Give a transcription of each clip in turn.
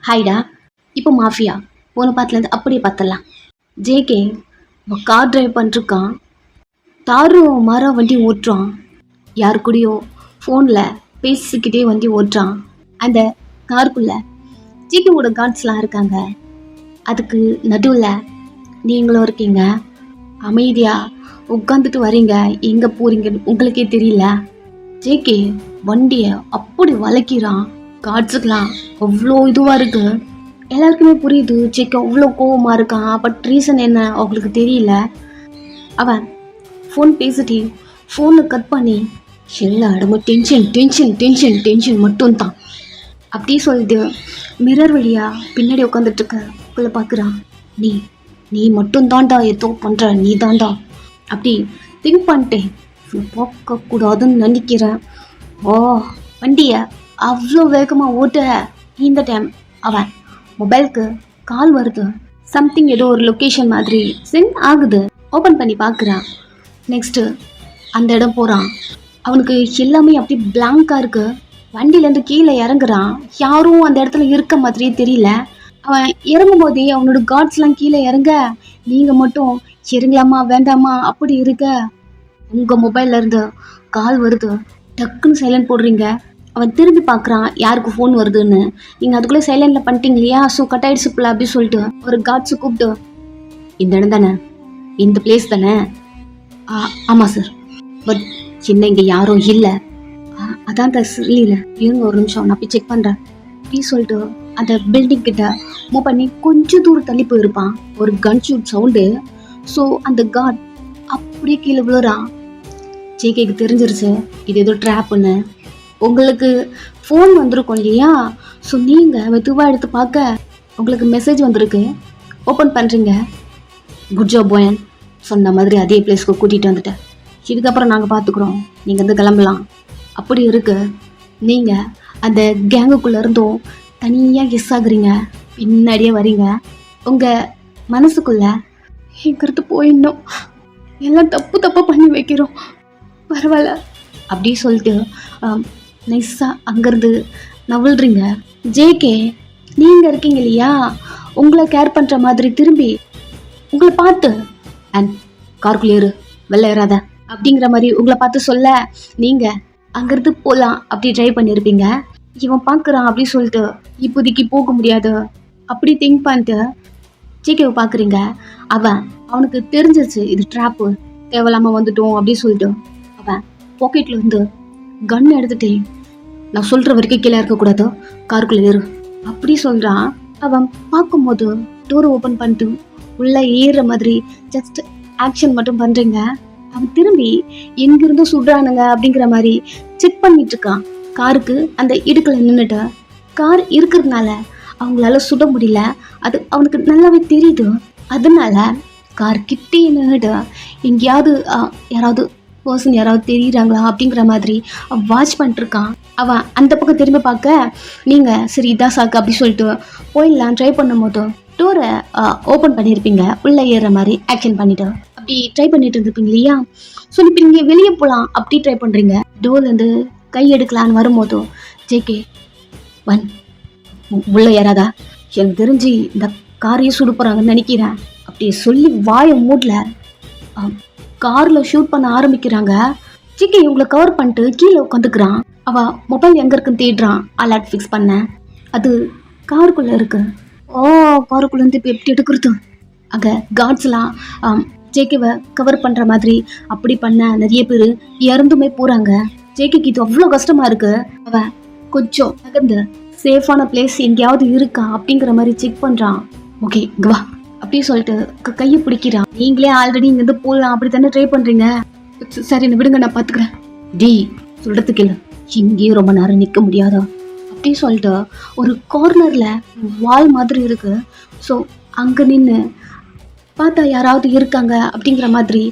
ஹாய்டா. இப்போ மாஃபியா போன பாத்துலேருந்து அப்படியே பார்த்துடலாம். ஜேகே கார் டிரைவ் பண்ணிருக்கான். தாரும் மாறா வண்டி ஓட்டுறான். யாரு கூடயோ ஃபோனில் பேசிக்கிட்டே வண்டி ஓட்டுறான். அந்த காருக்குள்ளே ஜேகேவோட கார்ட்ஸ்லாம் இருக்காங்க. அதுக்கு நடுவில் நீங்களும் இருக்கீங்க. அமைதியாக உட்காந்துட்டு வரீங்க. எங்கே போகிறீங்கன்னு உங்களுக்கே தெரியல. ஜேகே வண்டியை அப்படி வளைக்கிறான். கார்ட்ஸுக்கெலாம் அவ்வளோ இதுவாக இருக்கு. எல்லாருக்குமே புரியுது ஜேகே அவ்வளோ கோவமாக இருக்கான். பட் ரீசன் என்ன அவங்களுக்கு தெரியல. அவன் ஃபோன் பேசிட்டு ஃபோனை கட் பண்ணி எல்லா இடமும் டென்ஷன் டென்ஷன் டென்ஷன் டென்ஷன் மட்டும்தான் அப்படி சொல்லிட்டு மிரர் வழியா பின்னாடி உட்காந்துட்ருக்குள்ள பார்க்குறான். நீ நீ மட்டும் தாண்டா ஏதோ பண்ணுற, நீ தாண்டா அப்படி திங்க் பண்ணிட்டேன். பார்க்கக்கூடாதுன்னு நினைக்கிறேன். ஓ வண்டியை அவ்வளோ வேகமாக ஓட்ட இந்த டைம் அவன் மொபைலுக்கு கால் வருது. சம்திங் ஏதோ ஒரு லொக்கேஷன் மாதிரி சென்ட் ஆகுது. ஓப்பன் பண்ணி பார்க்குறான். நெக்ஸ்ட்டு அந்த இடம் போகிறான். அவனுக்கு எல்லாமே அப்படி பிளாங்காக இருக்குது. வண்டியிலேருந்து கீழே இறங்குறான். யாரும் அந்த இடத்துல இருக்க மாதிரியே தெரியல. அவன் இறங்கும் போதே அவனோட கார்ட்ஸ்லாம் கீழே இறங்க, நீங்கள் மட்டும் இறங்கலாமா வேண்டாமா அப்படி இருக்க. உங்கள் மொபைல்லேருந்து கால் வருது. டக்குன்னு சைலண்ட் போடுறீங்க. அவன் திரும்பி பார்க்குறான் யாருக்கு ஃபோன் வருதுன்னு. நீங்கள் அதுக்குள்ளே சைலண்டில் பண்ணிட்டீங்க இல்லையா, ஸோ கட் ஆகிடுச்சு போல அப்படி சொல்லிட்டு ஒரு கார்ட்ஸு கூப்பிட்டு, இந்த இடம் தானே, இந்த பிளேஸ் தானே? ஆமாம் சார், பட் என்ன இங்கே யாரும் இல்லை. அதான் தான் இல்லை, இருங்க ஒரு நிமிஷம் நான் போய் செக் பண்ணுறேன் அப்படி சொல்லிட்டு அந்த பில்டிங் கிட்ட மூவ் பண்ணி கொஞ்சம் தூரம் தள்ளி போயிருப்பான். ஒரு கன் ஷூட் சவுண்டு. ஸோ அந்த கார்ட் அப்படியே கீழே விழுறான். ஜேகேக்கு தெரிஞ்சிருச்சு இது ஏதோ ட்ராப்புன்னு. உங்களுக்கு ஃபோன் வந்திருக்கும் இல்லையா, ஸோ நீங்கள் மெதுவாக எடுத்து பார்க்க உங்களுக்கு மெசேஜ் வந்திருக்கு. ஓப்பன் பண்ணுறீங்க. குட் ஜாப் போயன், சொன்ன மாதிரி அதே பிளேஸ்க்கு கூட்டிகிட்டு வந்துட்டேன். இதுக்கப்புறம் நாங்கள் பார்த்துக்குறோம், நீங்கள் வந்து கிளம்பலாம் அப்படி இருக்கு. நீங்கள் அந்த கேங்குக்குள்ளே இருந்தும் தனியாக கெஸ் ஆகுறீங்க. பின்னாடியே வரீங்க. உங்கள் மனசுக்குள்ளே எங்கிறது போயிடணும், எல்லாம் தப்பு தப்பாக பண்ணி வைக்கிறோம், பரவாயில்ல அப்படி சொல்லிட்டு நைஸாக அங்கேருந்து நவல்றீங்க. ஜேகே நீங்கள் இருக்கீங்க இல்லையா, உங்களை கேர் பண்ணுற மாதிரி திரும்பி உங்களை பார்த்து அண்ட் கார்க்குள்ளே ஏறு, வெளில ஏறாத அப்படிங்கிற மாதிரி உங்களை பார்த்து சொல்ல, நீங்கள் அங்கேருந்து போகலாம் அப்படி ட்ரை பண்ணியிருப்பீங்க. இவன் பார்க்குறான் அப்படி சொல்லிட்டு இப்போதைக்கு போக முடியாது அப்படி திங்க் பண்ணிட்டு ஜேகேவை பார்க்குறீங்க. அவனுக்கு தெரிஞ்சிருச்சு இது ட்ராப்பு, தேவையில்லாமல் வந்துட்டோம் அப்படி சொல்லிட்டு அவன் பாக்கெட்டில் இருந்து கன் எடுத்துட்டே, நான் சொல்கிற வரைக்கும் கீழே இருக்கக்கூடாது, காருக்குள்ளே ஏறு அப்படி சொல்கிறான். அவன் பார்க்கும்போது டோரை ஓப்பன் பண்ணிட்டு உள்ளே ஏறுற மாதிரி ஜஸ்ட் ஆக்ஷன் மட்டும் பண்ணுறீங்க. அவன் திரும்பி எங்கிருந்து சுடுறானுங்க அப்படிங்கிற மாதிரி செக் பண்ணிட்டு இருக்கான். காருக்கு அந்த இடுக்கில் நின்றுட்டு கார் இருக்கிறதுனால அவங்களால சுட முடியல, அது அவனுக்கு நல்லாவே தெரியுது. அதனால கார் கிட்டே நின்றுட்டு எங்கேயாவது யாராவது பர்சன் யாராவது தெரியுறாங்களா அப்படிங்கிற மாதிரி வாட்ச் பண்ணிட்டுருக்கான். அவன் அந்த பக்கம் திரும்பி பார்க்க நீங்கள் சரி இதான் சாக்கு அப்படி சொல்லிட்டு போயிடலாம் ட்ரை பண்ணும் போது டோரை ஓப்பன் பண்ணியிருப்பீங்க. உள்ளே ஏறுற மாதிரி ஆக்ஷன் பண்ணிவிட்டு அப்படி ட்ரை பண்ணிட்டு இருந்திருப்பீங்க இல்லையா. ஸோ இப்போ நீங்கள் வெளியே போகலாம் அப்படி ட்ரை பண்ணுறீங்க. டோர்லேருந்து கை எடுக்கலான்னு வரும்போது ஜேகே உள்ளே ஏறாதா, எனக்கு தெரிஞ்சு இந்த காரையே சுடு போகிறாங்கன்னு நினைக்கிறேன் அப்படி சொல்லி வாயை மூடில் காரில் ஷூட் பண்ண ஆரம்பிக்கிறாங்க. ஜேகே இவங்களை கவர் பண்ணிட்டு கீழே உட்காந்துக்கிறான். அவன் மொபைல் எங்கே இருக்குன்னு தேடுறான். அலர்ட் ஃபிக்ஸ் பண்ண அது காருக்குள்ளே இருக்கு. காருக்குள்ளேருந்து இப்போ எப்படி எடுக்கிறது? அங்கே கார்ட்ஸ்லாம் ஜேகேவை கவர் பண்ணுற மாதிரி அப்படி பண்ண நிறைய பேர் இறந்துமே போகிறாங்க. ஜேகேக்கு இது அவ்வளோ கஷ்டமாக இருக்கு. அவன் கொஞ்சம் நகர்ந்து சேஃபான பிளேஸ் எங்கேயாவது இருக்கா அப்படிங்கிற மாதிரி செக் பண்ணுறான். ஓகே இங்கே வா அப்படி சொல்லிட்டு கையை பிடிக்கிறான். நீங்களே ஆல்ரெடி இங்கேருந்து போகலாம் அப்படி தானே ட்ரை பண்ணுறீங்க, சரி என்ன விடுங்க நான் பார்த்துக்கிறேன். டி சொல்கிறதுக்கு இல்லை, இங்கேயும் ரொம்ப நேரம் நிற்க முடியாதா அப்படி சொல்லிட்டு ஒரு கார்னரில் வால் மாதிரி இருக்குது. ஸோ அங்கே நின்று பார்த்தா யாராவது இருக்காங்க அப்படிங்கிற மாதிரி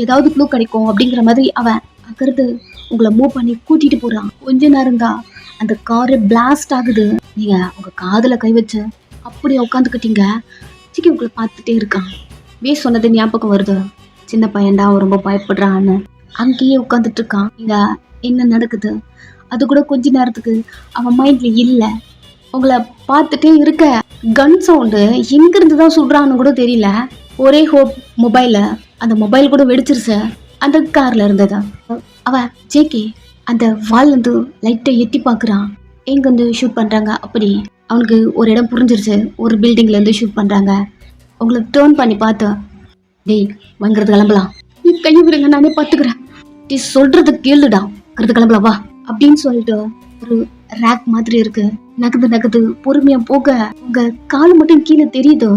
ஏதாவது க்ளூ கிடைக்கும் அப்படிங்கிற மாதிரி அவன் அங்கிருந்து உங்களை மூவ் பண்ணி கூட்டிகிட்டு போகிறான். கொஞ்ச நேரம் தான் அந்த காரு பிளாஸ்ட் ஆகுது. நீங்கள் உங்கள் காதில் கை வச்சு அப்படியே உட்காந்துக்கிட்டீங்க. ஜேகே உங்களை பார்த்துட்டே இருக்கான். சொன்னது ஞாபகம் வருது, சின்ன பையன்டா ரொம்ப பயப்படுறான்னு. அங்கேயே உட்காந்துட்டு இருக்கான். இங்கே என்ன நடக்குது அது கூட கொஞ்ச நேரத்துக்கு அவன் மைண்டில் இல்லை. உங்களை பார்த்துட்டே இருக்க கன் சவுண்டு எங்கிருந்து தான் சுடுறான்னு கூட தெரியல. ஒரே ஹோப் மொபைல அந்த மொபைல் கூட வெடிச்சிருச்சு. அந்த கார்ல இருந்தது. அவன் ஜேகே அந்த வால் வந்து லைட்டை எட்டி பார்க்குறான். எங்கேருந்து ஷூட் பண்ணுறாங்க அப்படி அவனுக்கு ஒரு இடம் புரிஞ்சிருச்சு. ஒரு பில்டிங்லேருந்து ஷூட் பண்ணுறாங்க. உங்களை டேர்ன் பண்ணி பார்த்து டேய் வாங்கிறது கிளம்பலாம், நீ கை விடுங்க நானே பார்த்துக்கிறேன், நீ சொல்றது கேளுடா கருத்து கிளம்பலாம் வா அப்படின்னு சொல்லிட்டு ஒரு ரேக் மாதிரி இருக்கு. நகது நகது பொறுமையா போக உங்க காலு மட்டும் கீழே தெரியுதோ.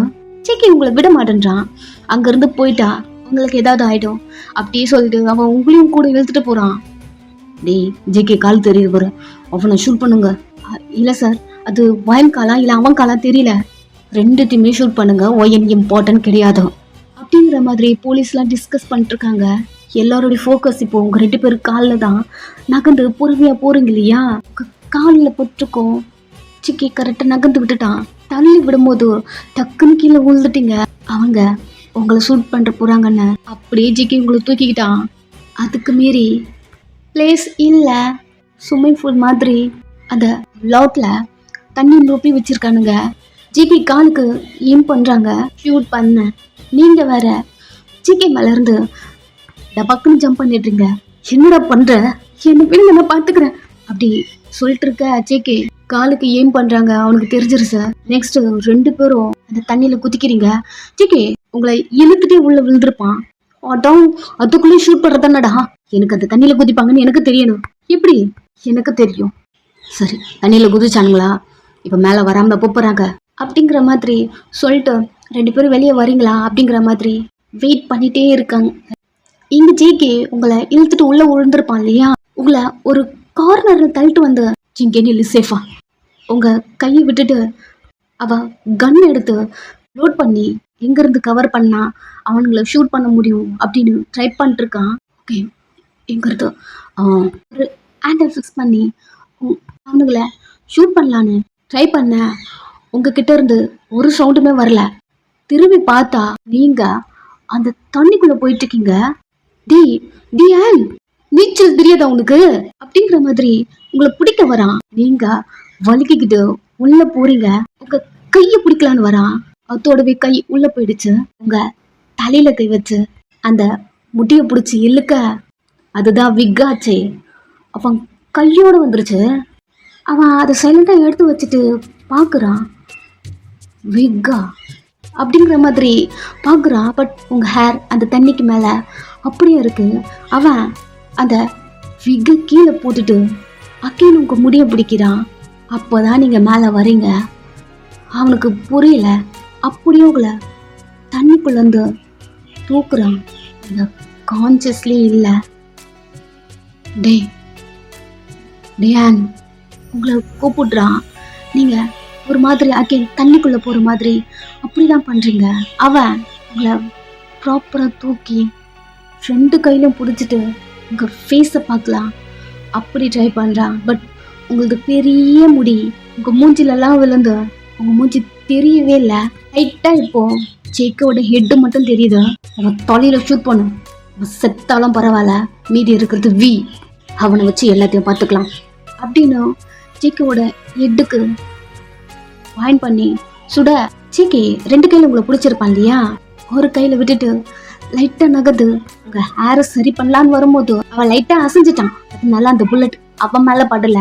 சேக்கி உங்களை விட மாட்டேன்றான். அங்கிருந்து போயிட்டா உங்களுக்கு ஏதாவது ஆயிடும் அப்படியே சொல்லிட்டு அவன் உங்களையும் கூட இழுத்துட்டு போறான். டேய் ஜேகே கால் தெரியுது பாரு, அவனை ஷூட் பண்ணுங்க. இல்ல சார் அது வயன் காலா இல்ல அவன் காலா தெரியல, ரெண்டுத்தையுமே ஷூட் பண்ணுங்க, ஒயன் இம்பார்ட்டன்ட் கிடையாது அப்படிங்கிற மாதிரி போலீஸ்லாம் டிஸ்கஸ் பண்ணிட்டு இருக்காங்க. எல்லாரோடைய ஃபோக்கஸ் இப்போ உங்க 2 பேர் காலில் தான். நகர்ந்து பொறுமையா போறீங்க இல்லையா, காலில் போட்டிருக்கோம். சிக்கி கரெக்டாக நகர்ந்து விட்டுட்டான். தள்ளி விடும்போது டக்குன்னு கீழே விழுந்துட்டீங்க. அவங்க உங்களை ஷூட் பண்ற போறாங்கன்னு அப்படியே ஜிக்கி உங்களை தூக்கிக்கிட்டான். அதுக்கு மீறி பிளேஸ் இல்லை, ஸ்விம்மிங் பூல் மாதிரி அந்த லாட்ல தண்ணி நோப்பி வச்சிருக்கானுங்க. ஜிகி காலுக்கு ஏம் பண்றாங்க ஷூட் பண்ண. நீங்க வேற ஜிகி மேல இருந்து டபக்குன்னு ஜம்ப் பண்ணிடுறீங்க. என்னடா பண்ற, என்ன விடுங்க நான் பாத்துக்கிறேன் அப்படி சொல்லிட்டு இருக்க. ஜேகே காலுக்கு ஏம் பண்றாங்க. அவனுக்கு தெரிஞ்சிருச்சு. நெக்ஸ்ட் 2 பேரும் அந்த தண்ணியில குதிக்கிறீங்க. ஜேகே உங்களை இழுத்துட்டே உள்ள விழுந்திருப்பான். அதான் அதுக்குள்ளே ஷூட் பண்றதானடா, எனக்கு அந்த தண்ணியில குதிப்பாங்கன்னு எனக்கு தெரியணும். எப்படி எனக்கு தெரியும். சரி தண்ணியில குதிச்சானுங்களா, இப்ப மேல வராமல போறாங்க அப்படிங்கிற மாதிரி சொல்லிட்டு 2 பேரும் வெளியே வரீங்களா அப்படிங்கிற மாதிரி வெயிட் பண்ணிட்டே இருக்காங்க. இங்க ஜேகே உங்களை இழுத்துட்டு உள்ள விழுந்திருப்பான் இல்லையா, உங்களை ஒரு கார்னர்ல தள்ளிட்டு வந்து ஜிங்கே நில்லு சேஃபா, உங்க கையை விட்டுட்டு அவ கன் எடுத்து லோட் பண்ணி எங்கிருந்து கவர் பண்ணா அவனுங்களை ஷூட் பண்ண முடியும் அப்படின்னு ட்ரை பண்ணிட்டு இருக்கான். ஓகே எங்கிறது ஒரு ஹேண்டல் ஃபிக்ஸ் பண்ணி அவனுங்களை ஷூட் பண்ணலான்னு ட்ரை பண்ண. உங்ககிட்ட இருந்து ஒரு சவுண்டுமே வரல. திரும்பி பார்த்தா நீங்க அந்த தண்ணிக்குள்ள போயிட்டு இருக்கீங்க. நீச்சல் தெரியாதா உனக்கு அப்படிங்கிற மாதிரி உங்களை பிடிக்க வரான். நீங்க வலிக்கிக்கிட்டு உள்ள போறீங்க. உங்க கையை பிடிக்கலான்னு வரான். அதோடவே கை உள்ள போயிடுச்சு. உங்க தலையில கை வச்சு அந்த முட்டியை பிடிச்சி இழுக்க அதுதான் விக்காச்சே. அவன் கையோட வந்துருச்சு. அவன் அதை சைலண்டா எடுத்து வச்சுட்டு பாக்குறான். விக்கா அப்படிங்கிற மாதிரி பாக்குறான். பட் உங்க ஹேர் அந்த தண்ணிக்கு மேல அப்படியே இருக்கு. அவன் அந்த விக்க கீழே போட்டுட்டு அக்கையில் உங்க முடிய பிடிக்கிறான். அப்போதான் நீங்க மேல வரீங்க. அவனுக்கு புரியல. அப்படியே உங்களை தண்ணிக்குள்ள இருந்து தூக்குறான். அந்த கான்சியஸ்லயே இல்ல. டேன் உங்களை கூப்பிடுறான். நீங்க ஒரு மாதிரி அகைன் தண்ணிக்குள்ள போற மாதிரி அப்படிதான் பண்றீங்க. அவன் உங்களை ப்ராப்பரா தூக்கி 2 கையிலும் பிடிச்சிட்டு உங்க ஃபேஸை பார்க்கலாம் அப்படி ட்ரை பண்றான். பட் உங்களுக்கு பெரிய முடி உங்க மூஞ்சிலெல்லாம் விழுந்து உங்க மூஞ்சி தெரியவே இல்லை. லைட்டா இப்போ ஜேக்கோட ஹெட்டு மட்டும் தெரியுது. அவன் தொலையில ஷூட் பண்ணும். செத்தாலும் பரவாயில்ல, மீதி இருக்கிறது வி, அவனை வச்சு எல்லாத்தையும் பார்த்துக்கலாம் அப்படின்னு ஜேக்கோட ஹெட்டுக்கு வாயின் பண்ணி சுட. ஜேகே 2 கையில உங்களை பிடிச்சிருப்பான் இல்லையா, ஒரு கையில விட்டுட்டு லைட்டா நகது உங்க ஹேரை சரி பண்ணலான்னு வரும்போது அவன் லைட்டா அசைஞ்சிட்டான். அதனால அந்த புல்லட் அவன் மேல படல.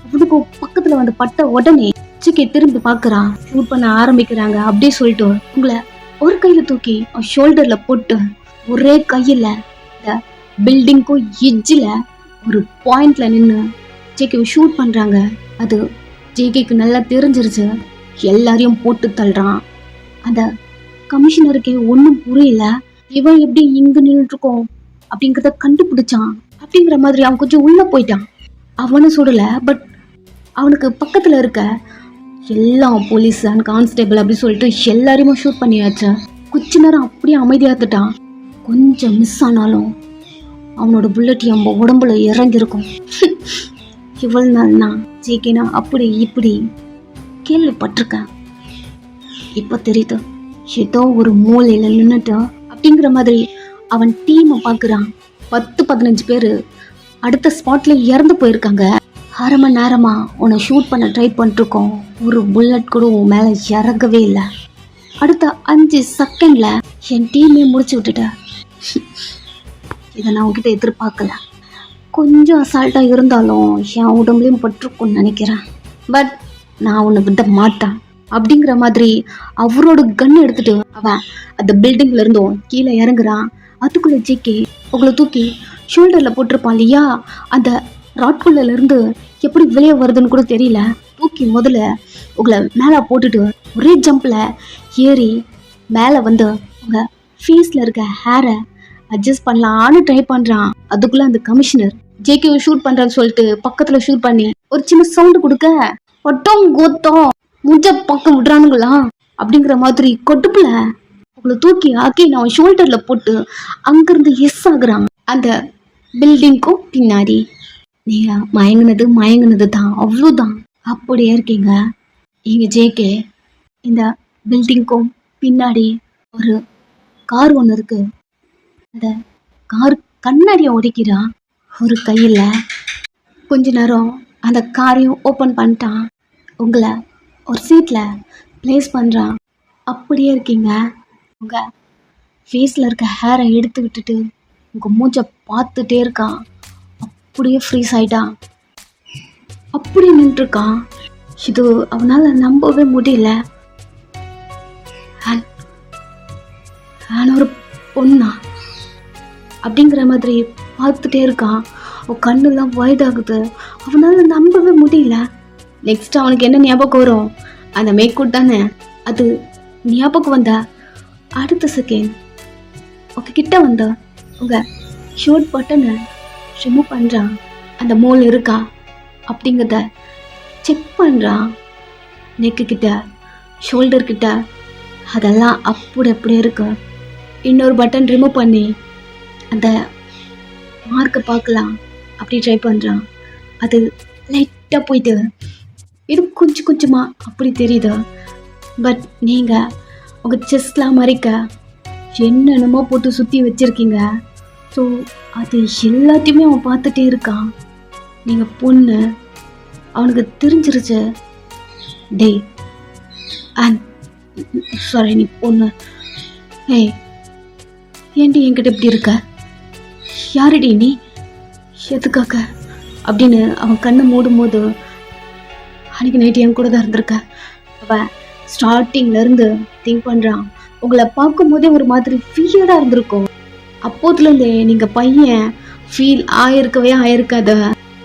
அவனுக்கு பக்கத்துல வந்து பட்ட உடனே ஜேகே திரும்பி பாக்குறான். ஷூட் பண்ண ஆரம்பிக்கிறாங்க. அப்படியே சொல்லிட்டு உங்களை ஒரு கையில தூக்கி ஷோல்டர்ல போட்டு ஒரே கையில இந்த பில்டிங்க்கும் எட்ஜில் ஒரு பாயிண்ட்ல நின்று ஜேகே ஷூட் பண்றாங்க. அது ஜேகேக்கு நல்லா தெரிஞ்சிருச்சு. எல்லாரையும் போட்டு தள்ளுறான். அந்த கமிஷனருக்கு ஒன்றும் புரியல. இவன் எப்படி இங்க நின்றுட்டு இருக்கோம் அப்படிங்கிறத கண்டுபிடிச்சான். அப்படிங்கிற மாதிரி அவன் கொஞ்சம் உள்ள போயிட்டான். அவனை சுடல. பட் அவனுக்கு பக்கத்துல இருக்க எல்லா போலீஸ் அண்ட் கான்ஸ்டேபிள் அப்படி சொல்லிட்டு எல்லாரையுமே ஷூட் பண்ணியாச்சு. கொஞ்ச நேரம் அப்படியே அமைதியா இருந்துட்டான். கொஞ்சம் மிஸ் ஆனாலும் அவனோட புல்லட் நம்ம உடம்புல இறங்கிருக்கும். இவ்வளவு நாள்னா ஜேகேனா அப்படி இப்படி கேள்விப்பட்டிருக்கேன். இப்ப தெரியுது ஏதோ ஒரு மூலையில நின்னுட்டு அப்படிங்கிற மாதிரி அவன் டீமை பாக்குறான். 10-15 பேரு அடுத்த ஸ்பாட்ல இறந்து போயிருக்காங்க. அரை மணி நேரமாக உன்னை ஷூட் பண்ண ட்ரை பண்ணிட்டுருக்கோம், ஒரு புல்லட் கூட உன் மேலே இறங்கவே இல்லை. அடுத்த 5 செகண்டில் என் டீமே முடிச்சு விட்டுட்டேன். இதை நான் உங்ககிட்ட எதிர்பார்க்கல. கொஞ்சம் அசால்ட்டாக இருந்தாலும் என் உடம்புலையும் பட்டிருக்கும்னு நினைக்கிறேன். பட் நான் உன்னை விட மாட்டேன் அப்படிங்கிற மாதிரி அவரோட கன் எடுத்துட்டு அவன் அந்த பில்டிங்ல இருந்தும் கீழே இறங்குறான். அதுக்குள்ள ஜேகே உங்களை தூக்கி ஷோல்டரில் போட்டிருப்பான் இல்லையா, அந்த ராட்குள்ளல இருந்து எப்படி வெளியே வருதுன்னு கூட தெரியல. தூக்கி முதல்ல உங்களை மேலே போட்டுட்டு ஒரே ஜம்பில் ஏறி மேலே வந்து உங்கள் ஃபேஸில் இருக்க ஹேரை அட்ஜஸ்ட் பண்ணலான்னு ட்ரை பண்ணுறான். அதுக்குள்ளே அந்த கமிஷனர் ஜேகேவை ஷூட் பண்ணுறான்னு சொல்லிட்டு பக்கத்தில் ஷூட் பண்ணி ஒரு சின்ன சவுண்டு கொடுக்க ஒட்டம் கோத்தம் முஞ்ச பக்கம் விடுறானுங்களா அப்படிங்கிற மாதிரி கொட்டுப்புல உங்களை தூக்கி ஆக்கி நான் ஷோல்டரில் போட்டு அங்கேருந்து எஸ் ஆகுறான் அந்த பில்டிங்க்கும் பின்னாடி. நீங்கள் மயங்குனது தான், அவ்வளோதான். அப்படியே இருக்கீங்க. இங்கே ஜேகே இந்த பில்டிங்க்கும் பின்னாடி ஒரு கார் ஒன்று இருக்கு. அந்த கார் கண்ணாடியை உடைக்கிறான் ஒரு கையில். கொஞ்ச நேரம் அந்த காரையும் ஓப்பன் பண்ணிட்டான். உங்களை ஒரு சீட்டில் ப்ளேஸ் பண்ணுறான். அப்படியே இருக்கீங்க. உங்கள் ஃபேஸில் இருக்க ஹேரை எடுத்து விட்டுட்டு உங்கள் மூஞ்சை பார்த்துட்டே இருக்கான். அப்படியே ஃப்ரீஸ் ஆகிட்டான். அப்படியே நின்றுருக்கான். இது அவனால் நம்பவே முடியல. ஒரு பொண்ணா அப்படிங்கிற மாதிரி பார்த்துட்டே இருக்கான். அவன் கண்ணெல்லாம் வயதாகுது. அவனால் நம்பவே முடியல. நெக்ஸ்ட் அவனுக்கு என்ன ஞாபகம் வரும், அந்த மேற்கூட் தானே. அது ஞாபகம் வந்த அடுத்த செகண்ட் உங்ககிட்ட வந்த உங்கள் ஷூட் பட்டனை ரிமூவ் பண்ணுறான். அந்த மோல் இருக்கா அப்படிங்கிறத செக் பண்ணுறான். நெக்கு கிட்ட, ஷோல்டர் கிட்ட அதெல்லாம் அப்படியே இருக்கு. இன்னொரு பட்டன் ரிமூவ் பண்ணி அந்த மார்க்கை பார்க்கலாம் அப்படி ட்ரை பண்ணுறான். அது லைட்டாக போயிட்டு இது கொஞ்சமாக அப்படி தெரியுது. பட் நீங்கள் உங்கள் செஸ்ட்லாம் மறைக்க என்னென்னமோ போட்டு சுற்றி வச்சுருக்கீங்க. ஸோ அது எல்லாத்தையுமே அவன் பார்த்துட்டே இருக்கான். நீங்கள் பொண்ணு அவனுக்கு தெரிஞ்சிருச்சு. டேய் அண்ட் சாரி, நீ பொண்ணு. ஏய் ஏன்டி என்கிட்ட இப்படி இருக்க, யாருடி நீ, எதுக்காக அப்படின்னு அவன் கண்ணை மூடும் போது அன்றைக்கி நைட்டு என் கூட தான் இருந்திருக்க. அவன் ஸ்டார்டிங்லேருந்து திங்க் பண்ணுறான். உங்களை பார்க்கும் போதே ஒரு மாதிரி ஃபீல்டாக இருந்திருக்கும். அப்போதுலேருந்தே நீங்கள் பையன் ஃபீல் ஆயிருக்காத.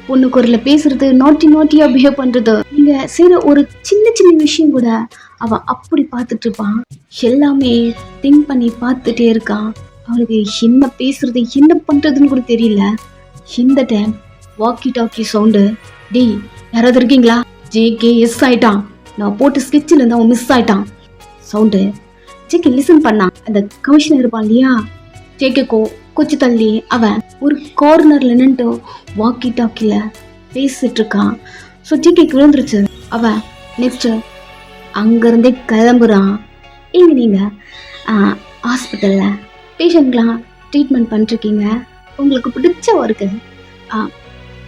பொண்ணு குரலில் பேசுறது, நாட்டியாக பிஹேவ் பண்ணுறது, நீங்கள் செய்கிற ஒரு சின்ன விஷயம் கூட அவன் அப்படி பார்த்துட்டு இருப்பான். எல்லாமே திங்க் பண்ணி பார்த்துட்டே இருக்கான். அவனுக்கு என்ன பேசுறது என்ன பண்ணுறதுன்னு கூட தெரியல. இந்த டைம் வாக்கி டாக்கி சவுண்டு. டேய் யாராவது இருக்கீங்களா? ஜேகே எஸ் ஆயிட்டான். நான் போட்டு ஸ்கெட்சில் இருந்து அவன் மிஸ் ஆயிட்டான். சவுண்டு ஜேகே லிசன் பண்ணான். அந்த கமிஷனர் இருப்பான் இல்லையா, ஜேகேக்கோ கொஞ்சம் தள்ளி அவன் ஒரு கார்னர்ல நின்று வாக்கி டாக்கில பேசிட்டு இருக்கான். ஸோ ஜேகேக்கு விழுந்துருச்சு. அவன் நெக்ஸ்ட் அங்கேருந்தே கிளம்புறான். இங்கே நீங்கள் ஹாஸ்பிட்டலில் பேஷண்ட்லாம் ட்ரீட்மெண்ட் பண்ணிருக்கீங்க. உங்களுக்கு பிடிச்ச ஒர்க்கு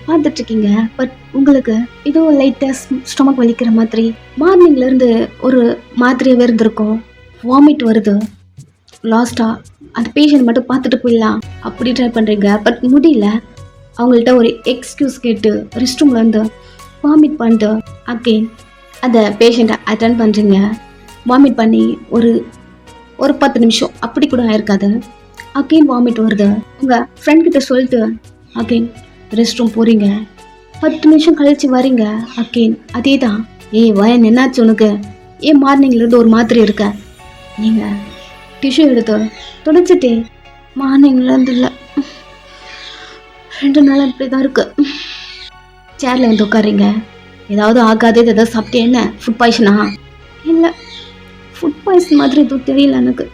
பார்த்துட்ருக்கீங்க. பட் உங்களுக்கு ஏதோ லைட்டாக ஸ்டொமக் வலிக்கிற மாதிரி, மார்னிங்லேருந்து ஒரு மாதிரியாகவே இருந்திருக்கும், வாமிட் வருது. லாஸ்ட்டாக அந்த பேஷண்ட் மட்டும் பார்த்துட்டு போயிடலாம் அப்படி ட்ரை பண்ணுறீங்க. பட் முடியல. அவங்கள்ட்ட ஒரு எக்ஸ்கியூஸ் கேட்டு ரெஸ்ட் ரூமில் வந்து வாமிட் பண்ணிட்டு அகெயின் அந்த பேஷண்ட்டை அட்டென்ட் பண்ணுறீங்க. வாமிட் பண்ணி ஒரு 10 நிமிஷம் அப்படி கூட ஆயிருக்காது. அகெயின் வாமிட் வருது. உங்கள் ஃப்ரெண்ட்கிட்ட சொல்லிட்டு அகெயின் ரெஸ்ட் ரூம் போகிறீங்க. 10 நிமிஷம் கழிச்சு வரீங்க. அகெயின் அதே தான். வயன் என்னாச்சு உனக்கு, மார்னிங்லேருந்து ஒரு மாதிரி இருக்க. நீங்கள் டிஷ்யூ எடுத்து தொடச்சிட்டே மார்னிங்லேருந்து இல்லை 2 நாள் இப்படி தான் இருக்கு. சேரில் வந்து உட்காரிங்க. ஏதாவது ஆகாதே ஏதாவது சாப்பிட்டே, என்ன ஃபுட் பாய்சனா? இல்லை, ஃபுட் பாய்சன் மாதிரி எதுவும் தெரியல எனக்கு.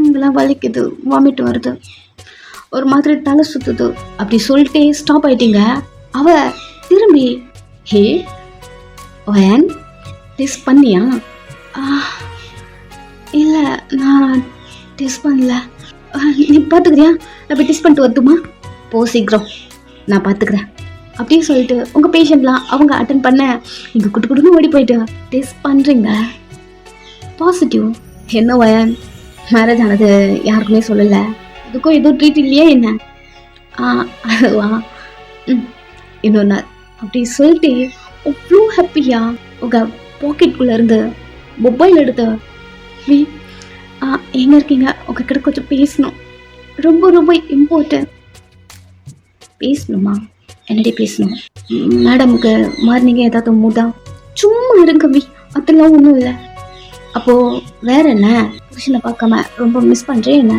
இதெல்லாம் வலிக்குது, வாமிட் வருது, ஒரு மாதிரி தலை சுற்றுது அப்படி சொல்லிட்டே ஸ்டாப் ஆயிட்டீங்க. அவ திரும்பி வயன் டெஸ்ட் பண்ணியா? இல்லை நான் டெஸ்ட் பண்ணல. நீ பார்த்துக்கிறியா? நான் போய் டெஸ்ட் பண்ணிட்டு வரட்டுமா? போ சீக்கிரம். நான் பார்த்துக்கிறேன் அப்படியே சொல்லிட்டு உங்கள் பேஷண்ட்லாம் அவங்க அட்டன் பண்ண இங்கே குட்டு குட்டுன்னு ஓடி போயிட்டு டெஸ்ட் பண்ணுறீங்க, பாசிட்டிவ். என்ன வயன், மேரேஜ் ஆனது யாருக்குமே சொல்லலை, இதுக்கும் எதுவும் ட்ரீட் இல்லையா என்ன? அதுவா, இன்னொரு நாள் அப்படி சொல்லிட்டு அவ்வளோ ஹாப்பியா உங்கள் பாக்கெட்குள்ளே இருந்து மொபைல் எடுத்து வி எங்கே இருக்கீங்க, உங்ககிட்ட கொஞ்சம் பேசணும், ரொம்ப ரொம்ப இம்பார்ட்டன்ட். பேசணுமா? என்னடி பேசணும்? மேடமுக்கு மார்னிங்கே ஏதாவது மூடா? சும்மா இருங்க வி, அதெல்லாம் ஒன்றும் இல்லை. அப்போது வேற என்ன, புருஷனை பார்க்காம ரொம்ப மிஸ் பண்ணுறேன் என்ன?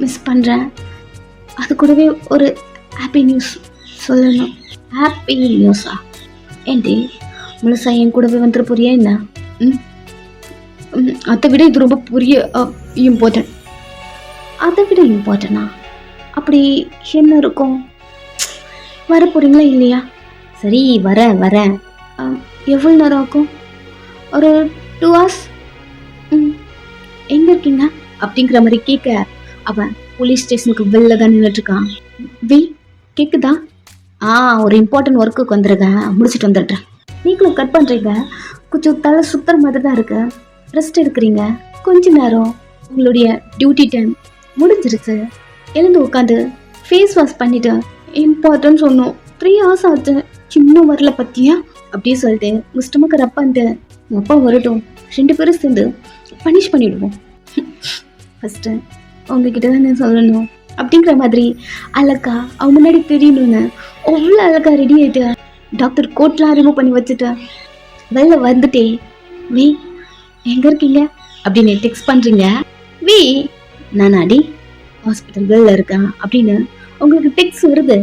மிஸ் பண்ணுறேன். அது கூடவே ஒரு ஹாப்பி நியூஸ் சொல்லணும். ஹாப்பி நியூஸா? ஏன்டி முழுசா என் கூடவே வந்துட்டு புரியா என்ன? அதை விட இது ரொம்ப இம்பார்ட்டன்ட். அதை விட இம்பார்ட்டனா? அப்படி என்ன இருக்கும்? வர போகிறீங்களா இல்லையா? சரி வரேன். எவ்வளோ நேரம் ஆகும்? ஒரு 2 hours. எங்கே இருக்கீங்க அப்படிங்கிற மாதிரி கேட்க அவன் போலீஸ் ஸ்டேஷனுக்கு வெளில தான் நின்றுட்டுருக்கான். வி கேட்குதா? ஒரு இம்பார்ட்டன்ட் ஒர்க்குக்கு வந்துருக்கேன், முடிச்சுட்டு வந்துடுறேன். நீங்களும் கட் பண்ணுறீங்க, கொஞ்சம் தலை சுற்றுற மாதிரி தான் இருக்கு. ரெஸ்ட் எடுக்கிறீங்க கொஞ்ச நேரம். உங்களுடைய டியூட்டி டைம் முடிஞ்சிருச்சு. எழுந்து உட்காந்து ஃபேஸ் வாஷ் பண்ணிவிட்டு இம்பார்ட்டன்ட் சொன்னோம். 3 hours ஆச்சு, இன்னும் வரல பற்றியா? அப்படியே சொல்லிட்டு உங்கள் ஸ்டொமக்கை ரப் பண்ணிட்டு உங்கள் அப்பா வரட்டும், 2 பேரும் சேர்ந்து பனிஷ் பண்ணிவிடுவோம். ஃபஸ்ட்டு உங்ககிட்ட தான் நான் சொல்லணும் அப்படிங்கிற மாதிரி அழகா அவன் முன்னாடி தெரியணும்னு அவ்வளோ அழகா ரெடி ஆகிட்டு டாக்டர் கோட்லாம் ரிமூவ் பண்ணி வச்சுட்டு வெளில வந்துட்டே வி எங்கே இருக்கீங்க அப்படின்னு டெக்ஸ்ட் பண்ணுறீங்க. வி நான் அடி ஹாஸ்பிட்டல் வெளில இருக்கேன் அப்படின்னு உங்களுக்கு டெக்ஸ்ட் வருது.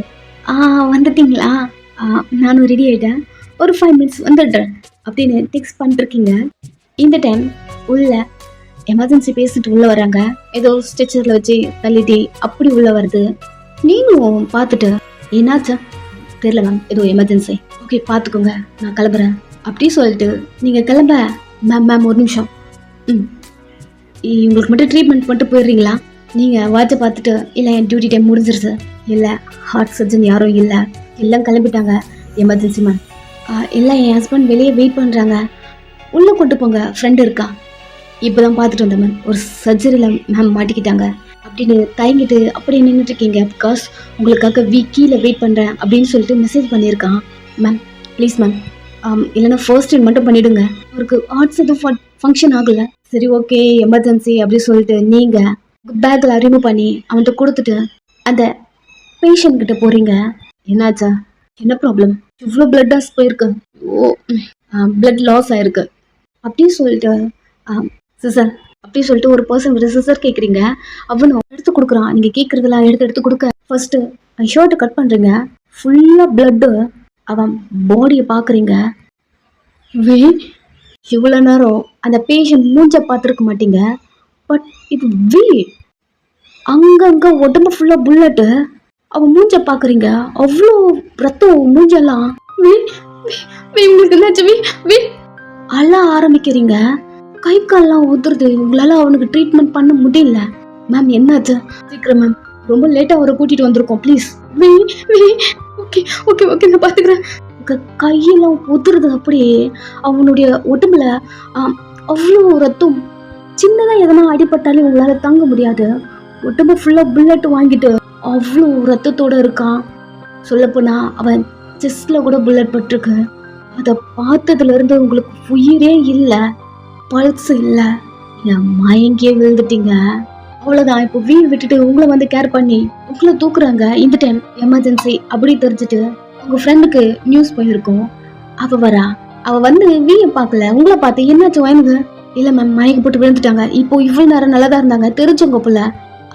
வந்துட்டீங்களா? நானும் ரெடி ஆகிட்டேன், ஒரு 5 minutes வந்துடுறேன் அப்படின்னு டெக்ஸ்ட் பண்ணிருக்கீங்க. இந்த டைம் உள்ள எமர்ஜென்சி பேசிட்டு உள்ளே வராங்க. ஏதோ ஸ்ட்ரெச்சரில் வச்சு தள்ளிட்டு அப்படி உள்ளே வருது. நீங்களும் பார்த்துட்டு என்னாச்சா தெரியல மேம், ஏதோ எமர்ஜென்சி, ஓகே பார்த்துக்கோங்க நான் கிளம்புறேன் அப்படி சொல்லிட்டு நீங்கள் கிளம்ப மேம் ஒரு நிமிஷம், உங்களுக்கு மட்டும் ட்ரீட்மெண்ட் மட்டும் போயிடுறீங்களா? நீங்கள் வாட்சை பார்த்துட்டு இல்லை என் டியூட்டி டைம் முடிஞ்சிருச்சு, இல்லை ஹார்ட் சர்ஜன் யாரும் இல்லை, எல்லாம் கிளம்பிட்டாங்க, எமர்ஜென்சி மேம், இல்லை என் ஹஸ்பண்ட் வெளியே வெயிட் பண்ணுறாங்க, உள்ளே கொண்டு போங்க, ஃப்ரெண்டு இருக்கா, இப்போ தான் பார்த்துட்டு வந்தேன் மேம், ஒரு சர்ஜரியில் மேம் மாட்டிக்கிட்டாங்க அப்படின்னு தயங்கிட்டு அப்படியே நின்றுட்டு இருக்கீங்க. பிகாஸ் உங்களுக்காக கீழே வெயிட் பண்ணுறேன் அப்படின்னு சொல்லிட்டு மெசேஜ் பண்ணியிருக்கான். மேம் ப்ளீஸ் மேம், இல்லைன்னா ஃபர்ஸ்ட் எய்ட் மட்டும் பண்ணிவிடுங்க, அவருக்கு ஹார்ட்ஸ் எதுவும் ஃபங்க்ஷன் ஆகலை. சரி ஓகே எமர்ஜென்சி அப்படின்னு சொல்லிட்டு நீங்கள் பேக்கில் ரிமூவ் பண்ணி அவன்கிட்ட கொடுத்துட்டு அந்த பேஷண்ட்கிட்ட போகிறீங்க. என்னாச்சா, என்ன ப்ராப்ளம், இவ்வளோ பிளட் லாஸ் போயிருக்கு, பிளட் லாஸ் ஆயிருக்கு அப்படின்னு சொல்லிட்டு சிசர் அப்படி சொல்லிட்டு ஒரு பர்சன் கிட்ட சிசர் கேட்குறீங்க. அவனும் எடுத்து கொடுக்குறான். நீங்கள் கேட்குறதெல்லாம் எடுத்து கொடுக்க ஃபர்ஸ்ட்டு ஷர்ட்டை கட் பண்ணுறீங்க, ஃபுல்லாக பிளட்டு. அவன் பாடியை பார்க்குறீங்க. இவ்வளோ நேரம் அந்த பேஷண்ட் மூஞ்ச பார்த்துருக்க மாட்டீங்க, பட் இது அங்கங்கே உடம்பு ஃபுல்லாக புல்லட்டு. அவன் மூஞ்ச பார்க்குறீங்க, அவ்வளோ ரத்தம் மூஞ்செல்லாம். உங்களுக்கு என்னாச்சு? அழ ஆரம்பிக்கிறீங்க, கை கால்லாம் ஊத்துறது. உங்களால் அவனுக்கு ட்ரீட்மெண்ட் பண்ண முடியல. மேம் என்னாச்சு? சீக்கிரம் மேம், ரொம்ப லேட்டாக அவரை கூட்டிகிட்டு வந்திருக்கோம் ப்ளீஸ். ஓகே ஓகே ஓகே நான் பார்த்துக்கிறேன். கையெல்லாம் ஊத்துறது. அப்படியே அவனுடைய உடம்புல அவ்வளோ ரத்தம். சின்னதாக எதனா அடிபட்டாலே உங்களால் தாங்க முடியாது, உடம்பு ஃபுல்லாக புல்லட் வாங்கிட்டு அவ்வளோ ரத்தத்தோடு இருக்கான். சொல்லப்போனா அவன் செஸ்டில் கூட புல்லட் பட்டிருக்கு. அதை பார்த்ததுலேருந்து உங்களுக்கு உயிரே இல்லை, பல்ஸ் இல்லை, நீங்கள் மயங்கியே விழுந்துட்டீங்க. அவ்வளோதான். இப்போ வீடு விட்டுட்டு உங்களை வந்து கேர் பண்ணி உங்களை தூக்குறாங்க. இந்த டைம் எமர்ஜென்சி அப்படி தெரிஞ்சுட்டு உங்கள் ஃப்ரெண்டுக்கு நியூஸ் போயிருக்கோம். அவள் வரா, அவள் வந்து வீயை பார்க்கல, உங்களை பார்த்து என்னாச்சும் வாங்க. இல்லை மேம் மயங்கி போட்டு விழுந்துட்டாங்க, இப்போ இவ்வளோ நேரம் நல்லா தான் இருந்தாங்க, தெரிஞ்சவங்க போல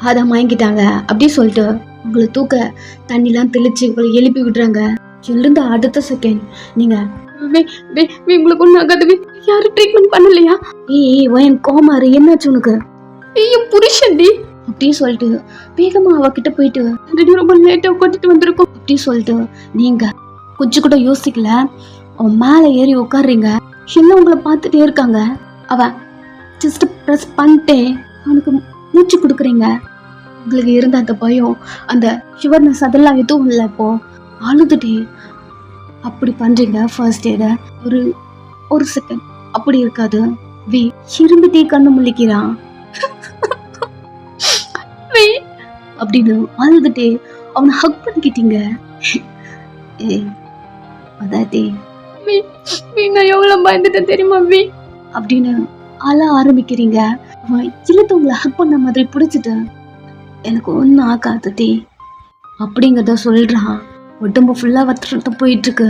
அதான் மயங்கிட்டாங்க அப்படி சொல்லிட்டு உங்களை தூக்க தண்ணிலாம் தெளிச்சு உங்களை எழுப்பி விடுறாங்க. எழுந்த அடுத்த செகண்ட் நீங்க உங்களுக்கு ஒன்றும் ஆகாது, யாரும் ட்ரீட்மெண்ட் பண்ணலையா? ஏன் கோமாரு என்னாச்சு உனக்கு? என் புருஷன்டி அப்படின்னு சொல்லிட்டு வேகமா அவகிட்ட போயிட்டு ரொம்ப லேட்டா கூட்டிட்டு வந்திருக்கோம் அப்படி சொல்லிட்டு நீங்க கொஞ்சம் கூட யோசிக்கல, அவன் மேலே ஏறி உட்காடுறீங்க. எல்லாம் உங்களை பார்த்துட்டே இருக்காங்க. அவ ஜஸ்ட் ப்ரெஸ் பண்ணிட்டே அவனுக்கு மூச்சு கொடுக்குறீங்க. உங்களுக்கு இருந்த அந்த பயம், அந்த ஷுவர்னஸ் அதெல்லாம் எதுவும் இல்லை. இப்போ அழுதுட்டே அப்படி பண்றீங்க ஃபர்ஸ்ட் எய்ட. ஒரு ஒரு செகண்ட் அப்படி இருக்காது. வி இருந்துட்டே கண்ணு முழிக்கிறான். வி அப்படின்னு அழுதுட்டே அவனை ஹக் பண்ணிக்கிட்டீங்க. ஏ அதாட்டி நான் எவ்வளவு பயந்துட்டேன் தெரியுமா வி அப்படின்னு அழ ஆரம்பிக்கிறீங்க. அவன் இழுத்து உங்களை ஹக் பண்ண மாதிரி பிடிச்சிட்டு எனக்கு ஒன்றும் ஆகாதடி அப்படிங்கிறத சொல்றான். உடம்பு ஃபுல்லா ரத்தம் போயிட்டு இருக்கு.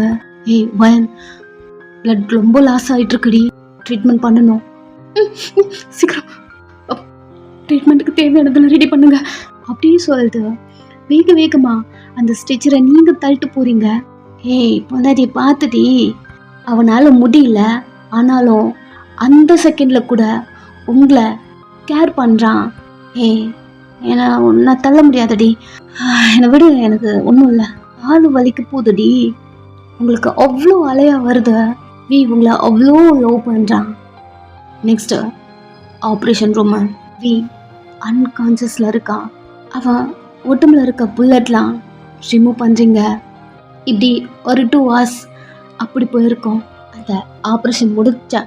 ஏய் வயன், பிளட் ரொம்ப லாஸ் ஆயிட்டு இருக்குடி, ட்ரீட்மெண்ட் பண்ணணும். சீக்கிரம் ட்ரீட்மெண்ட்டுக்கு தேவையானதெல்லாம் ரெடி பண்ணுங்க அப்படின்னு சொல்லிட்டு வேக வேகமா அந்த ஸ்ட்ரெச்சரை நீங்க தள்ளிட்டு போறீங்க. ஏய் பொண்டாட்டி பார்த்துடி, அவனால முடியல, ஆனாலும் அந்த செகண்ட்ல கூட உங்களை கேர் பண்றான். ஏய் ஏன்னா ஒன்னா தள்ள முடியாதடி, என்னை விட, எனக்கு ஒன்றும் இல்லை, ஆளு வலிக்கு போகுதுடி, உங்களுக்கு அவ்வளோ அலையா வருது, வி உங்களை அவ்வளோ லவ் பண்ணுறான். Next operation room. வி அன்கான்சியஸில் இருக்கான். அவன் உடம்புல இருக்க புல்லட்லாம் ரிமூவ் பண்ணுறீங்க. இப்படி ஒரு 2 hours அப்படி போயிருக்கோம். அந்த ஆப்ரேஷன் முடிச்ச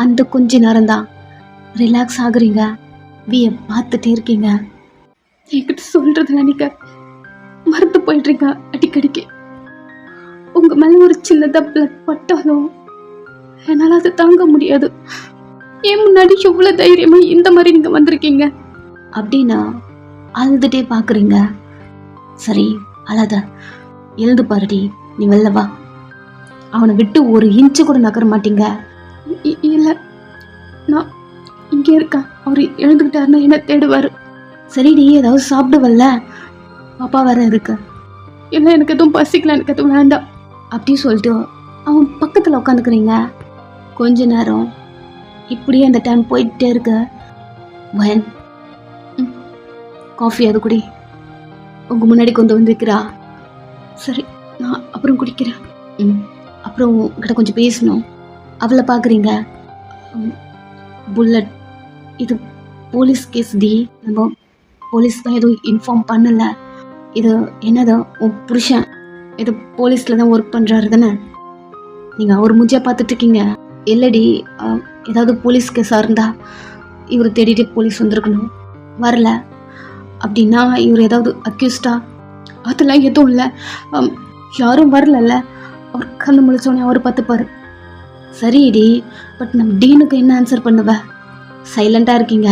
அந்த கொஞ்ச நேரம் தான் ரிலாக்ஸ் ஆகுறீங்க. வியை பார்த்துட்டே இருக்கீங்க. என்கிட்ட சொல்கிறது நினைக்க மறந்து போயிடுறீங்க. அடிக்கடிக்கு உங்கள் மேலே ஒரு சின்னதாக பிளட் பட்டாலும் என்னால் அதை தாங்க முடியாது. ஏன் முன்னாடி எவ்வளோ தைரியமாக இந்த மாதிரி நீங்கள் வந்திருக்கீங்க அப்படின்னா அழுதுகிட்டே பார்க்குறீங்க. சரி அழாத, எழுந்து பாருடி, நீ வெளில வா. அவனை விட்டு ஒரு இன்ச்சு கூட நகர மாட்டீங்க. இல்லை நான் இங்கே இருக்கேன், அவர் எழுந்துக்கிட்டாருன்னா என்ன தேடுவார். சரிடி ஏதாவது சாப்பிடுவல்ல, பாப்பா வேற இருக்கு. இல்லை எனக்கு எதுவும் பசிக்கல, எனக்கு எதுவும் வேண்டாம் அப்படி சொல்லிட்டு அவன் பக்கத்தில் உட்காந்துக்கிறீங்க. கொஞ்ச நேரம் இப்படியே அந்த டைம் போயிட்டே இருக்கு. வயன் காஃபி அது குடி, உங்க முன்னாடி கொண்டு வந்து வைக்கிறா. சரி நான் அப்புறம் குடிக்கிறேன். அப்புறம் உங்ககிட்ட கொஞ்சம் பேசணும். அவளை பார்க்குறீங்க. புல்லட், இது போலீஸ் கேஸ் டி, நம்ம போலீஸ் தான் எதுவும் இன்ஃபார்ம் பண்ணலை. இது என்னது உன் புருஷன் இது போலீஸில் தான் ஒர்க் பண்ணுறாரு தானே, நீங்கள் அவர் மூஞ்சியாக பார்த்துட்ருக்கீங்க. இல்லடி ஏதாவது போலீஸ் கேஸாக இருந்தால் இவர் தேடிட்டு போலீஸ் வந்திருக்கணும், வரல அப்படின்னா இவர் ஏதாவது அக்யூஸ்டா, அதெல்லாம் எதுவும் இல்லை, யாரும் வரலல்ல, அவர் கண்ணு முழிச்சோடனே அவர் பார்த்துப்பாரு. சரிடி, பட் நம்ம டீனுக்கு என்ன ஆன்சர் பண்ணுவ? சைலண்டாக இருக்கீங்க.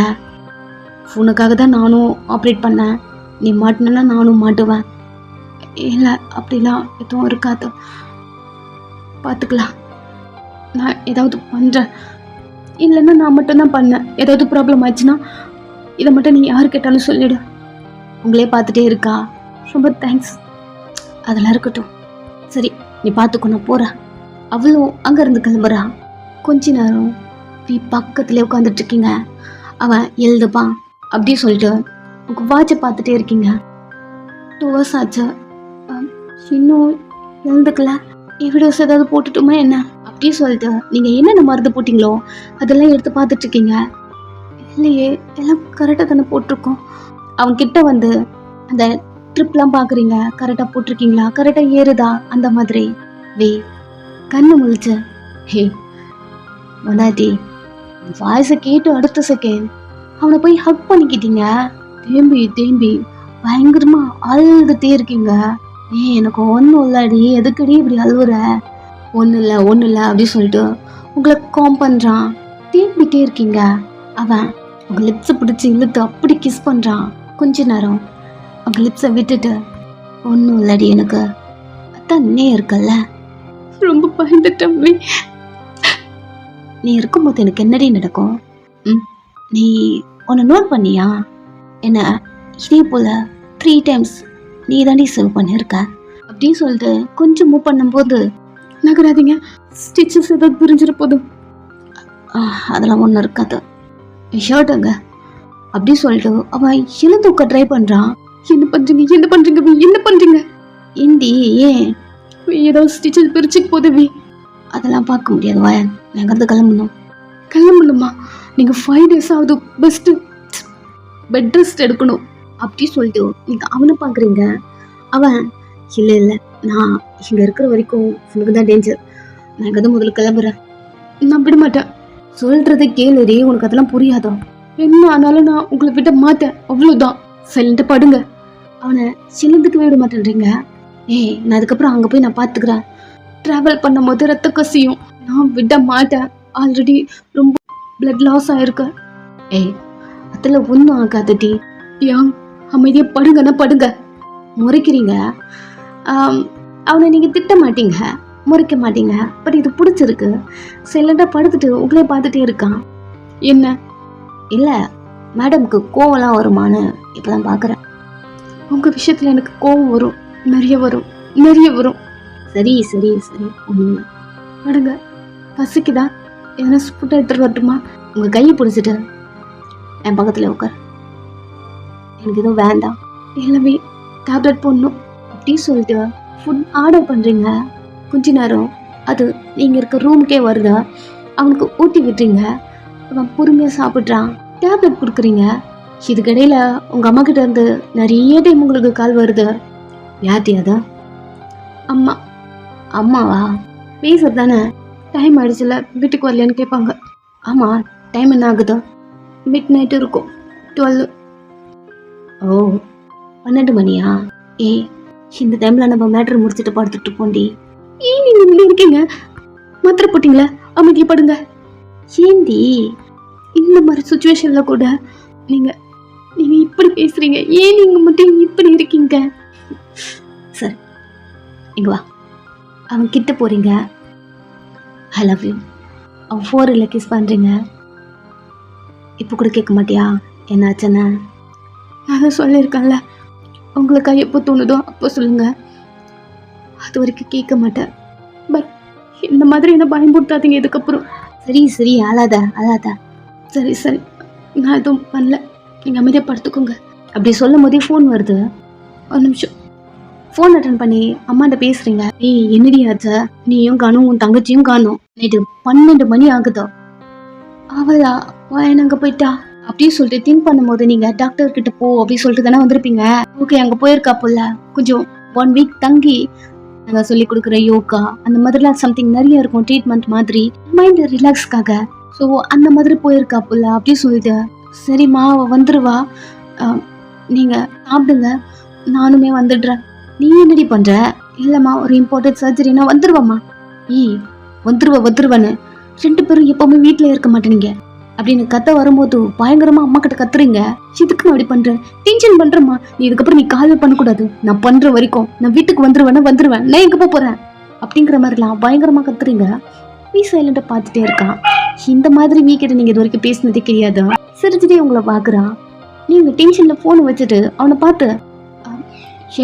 ஃபோனுக்காக தான் நானும் ஆப்ரேட் பண்ணேன், நீ மாட்டினா நானும் மாட்டுவேன். இல்லை அப்படிலாம் எதுவும் இருக்காது, பார்த்துக்கலாம், நான் ஏதாவது பண்ணுறேன். இல்லைன்னா நான் மட்டும்தான் பண்ணேன், ஏதாவது ப்ராப்ளம் ஆச்சுன்னா இதை மட்டும் நீ யார் கேட்டாலும் சொல்லிவிடு. உங்களே பார்த்துட்டே இருக்கா, ரொம்ப தேங்க்ஸ். அதெல்லாம் இருக்கட்டும், சரி நீ பார்த்துக்கோ, நான் போகிறேன். அவளும் அங்கேருந்து கிளம்புறா. கொஞ்ச நேரம் நீ பக்கத்துலேயே உட்காந்துட்ருக்கீங்க. அவன் எழுதுப்பான் அப்படி சொல்லிட்டு உங்கள் வாட்சை பார்த்துட்டே இருக்கீங்க. 2 hours ஆச்சு, இன்னும் எழுந்துக்கல. வீடியோஸ் ஏதாவது போட்டுட்டுமா என்ன அப்படி சொல்லிட்டு நீங்கள் என்னென்ன மருந்து போட்டிங்களோ அதெல்லாம் எடுத்து பார்த்துட்ருக்கீங்க. இல்லையே, எல்லாம் கரெக்டாக தானே போட்டிருக்கோம். அவன் கிட்ட வந்து அந்த ட்ரிப்லாம் பார்க்குறீங்க, கரெக்டாக போட்டிருக்கீங்களா, கரெக்டாக ஏறுதா, அந்த மாதிரி. வே கண்ணு முழிச்சு, ஹே மொனாட்டி வாய்ஸை கேட்டு அடுத்த செகண்ட் அவனை போய் ஹக் பண்ணிக்கிட்டீங்க. தேம்பி தேம்பி பயங்கரமா அழுதுட்டே இருக்கீங்க. எனக்கு ஒன்றும் இல்லடி, எதுக்கடி இப்படி அழுவுற? ஒன்றும் இல்லை அப்படி சொல்லிட்டு உங்களை காம் பண்ணுறான். தேம்பிட்டே இருக்கீங்க. அவன் உங்க லிப்ஸை பிடிச்சி இழுத்து அப்படி கிஸ் பண்ணுறான். கொஞ்ச நேரம் உங்க லிப்ஸை விட்டுட்டு, ஒன்றும் இல்லடி எனக்கு, அதான் நீ இருக்கல்ல. ரொம்ப பயந்துட்டேன். நீ இருக்கும்போது எனக்கு என்னடி நடக்கும்? நீ உன்னை நோட் பண்ணியா? என்ன இதே போல 3 times நீ தாண்டி சேவ் பண்ணியிருக்க அப்படின்னு சொல்லிட்டு கொஞ்சம் மூவ் பண்ணும்போது, நகராதீங்க, ஸ்டிச்சஸ் ஏதாவது பிரிஞ்சிட போதும். அதெல்லாம் ஒன்றும் இருக்காது, ஷர்ட்டுங்க அப்படி சொல்லிட்டு அவன் எழுந்து உட்க ட்ரை பண்ணுறான். என்ன பண்ணுறீங்க இந்தி? ஏன் ஏதாவது ஸ்டிச்சஸ் பிரிச்சுக்கு போதவி? அதெல்லாம் பார்க்க முடியாது, வாயன், நாங்கள் கிளம்பணுமா? நீங்கள் 5 days ஆகுது, பெஸ்ட்டு பெட் ரெஸ்ட் எடுக்கணும். அப்படி சொல்லிட்டு நீங்கள் அவனை பார்க்குறீங்க. அவன் இல்லை இல்லை, நான் இங்கே இருக்கிற வரைக்கும் உனக்கு தான் டேஞ்சர், நான் இங்கே தான் முதல்ல கிளம்புறேன். நான் விட மாட்டேன். சொல்கிறத கேளுடி, உனக்கு அதெல்லாம் புரியாதோ? என்ன ஆனாலும் நான் உங்களை விட மாட்டேன், அவ்வளோதான். சைலண்டாக படுங்க. அவனை சிலந்துக்கு விட மாட்டேன்றீங்க. நான் அதுக்கப்புறம் அங்கே போய் நான் பார்த்துக்கிறேன். ட்ராவல் பண்ணும் போது ரத்த கசியும், நான் விட மாட்டேன். ஆல்ரெடி ரொம்ப பிளட் லாஸ் ஆயிருக்கு. அதில் ஒன்றும் ஆகாதடி. யாங், அமைதியாக படுங்கன்னா படுங்க. முறைக்கிறீங்க. அவனை நீங்கள் திட்ட மாட்டீங்க, முறைக்க மாட்டீங்க. பட் இது பிடிச்சிருக்கு. சைலண்டாக படுத்துட்டு உங்களே பார்த்துட்டே இருக்கான். என்ன? இல்லை, மேடம்க்கு கோவம்லாம் வருமானு இப்போ தான் பார்க்குறேன். உங்கள் விஷயத்தில் எனக்கு கோவம் வரும், நிறைய வரும், நிறைய வரும். சரி சரி சரி, ஒன்றும் படுங்க. பசிக்குதா? எதனா ஃபுட் எடுத்துகிட்டு வரட்டுமா? உங்கள் கையை பிடிச்சிட்டு என் பக்கத்தில் உட்கார். எனக்கு எதுவும் வேண்டாம். எல்லாமே டேப்லெட் போடணும் அப்படின்னு சொல்லிட்டு ஃபுட் ஆர்டர் பண்ணுறீங்க. கொஞ்ச நேரம் அது நீங்கள் இருக்க ரூமுக்கே வருதா, அவனுக்கு ஊட்டி விட்டுறீங்க. அவன் பொறுமையாக சாப்பிட்றான். டேப்லெட் கொடுக்குறீங்க. இதுக்கிடையில் உங்கள் அம்மா கிட்ட இருந்து நிறைய டைம் உங்களுக்கு கால் வருது. யார்ட்டியாதா? அம்மா. அம்மாவா? பேசுறது தானே? டைம் ஆயிடுச்சுல, வீட்டுக்கு வரலையான்னு கேட்பாங்க. ஆமாம், டைம் என்ன ஆகுதோ? மிட் நைட்டு இருக்கும், 12. ஓ, 12 மணியா? இந்த டைமில் நம்ம மேட்ரு முடிச்சுட்டு படுத்துட்டு போண்டி. நீங்கள் இப்படி இருக்கீங்க? மாத்திரை போட்டிங்களா? அமைதியாக படுங்க. ஏண்டி இந்த மாதிரி சுச்சுவேஷனில் கூட நீங்கள் இப்படி பேசுகிறீங்க? ஏன் நீங்கள் மட்டும் இப்படி இருக்கீங்க? சரி, இங்கே வா. அவன் கிட்ட போகிறீங்க. I love you. அவன் 4 கிஸ் பண்ணுறீங்க. இப்போ கூட கேட்க மாட்டியா என்னாச்சுன்னு? நான் தான் சொல்லியிருக்கேன்ல, உங்களுக்கு எப்போ தோணுதோ அப்போ சொல்லுங்கள். அது வரைக்கும் கேட்க மாட்டேன். பட் இந்த மாதிரி என்ன பயன்படுத்தாதீங்க இதுக்கப்புறம். சரி சரி, அழாத அழாத. சரி சரி, நான் எதுவும் பண்ணல, நீங்கள் அமைதியாக படுத்துக்கோங்க. அப்படி சொல்லும் போதே ஃபோன் வருது. ஒரு நிமிஷம். ஃபோன் அட்டன் பண்ணி அம்மாண்ட பேசுகிறீங்க. என்னடி ஆச்சா? நீயும் காணும், உன் தங்கச்சியும் காணும். நைட்டு 12 மணி ஆகுதோ. அவளா வாயன் அங்கே போயிட்டா அப்படின்னு சொல்லிட்டு திங்க் பண்ணும்போது நீங்கள் டாக்டர் கிட்ட போ அப்படின்னு சொல்லிட்டு தானே வந்திருப்பீங்க. ஓகே, அங்கே போயிருக்கா போல. கொஞ்சம் 1 வீக் தங்கி நாங்கள் சொல்லி கொடுக்குற யோகா அந்த மாதிரிலாம் சம்திங் நிறைய இருக்கும், ட்ரீட்மெண்ட் மாதிரி, மைண்ட் ரிலாக்ஸ்க்காக. ஸோ அந்த மாதிரி போயிருக்கா போல அப்படின்னு சொல்லிட்டு, சரிம்மா வந்துடுவா, நீங்கள் சாப்பிடுங்க, நானுமே வந்துடுறேன். நீ என்னடி பண்ணுற? இல்லைம்மா, ஒரு இம்பார்ட்டன்ட் சர்ஜரினா வந்துடுவாம்மா. வந்துருவான்னு 2 பேரும் எப்பவுமே வீட்டில் இருக்க மாட்டேனீங்க அப்படின்னு கத்த வரும்போது பயங்கரமா அம்மா கிட்ட கத்துறீங்க. இதுக்கு அப்படி பண்றேன், டென்ஷன் பண்றேம்மா. நீ இதுக்கப்புறம் நீ கால் பண்ணக்கூடாது, நான் பண்ற வரைக்கும் நான் வீட்டுக்கு வந்துருவேன், நான் எங்க போறேன் அப்படிங்கிற மாதிரிலாம் பயங்கரமா கத்துறீங்க. நீ சைலண்டா பார்த்துட்டே இருக்கான். இந்த மாதிரி வீக்கிட்ட நீங்க இது வரைக்கும் பேசினதே கிடையாது. சிரிச்சுட்டே உங்களை பாக்குறான். நீங்க டென்ஷன்ல போனை வச்சுட்டு அவனை பார்த்து,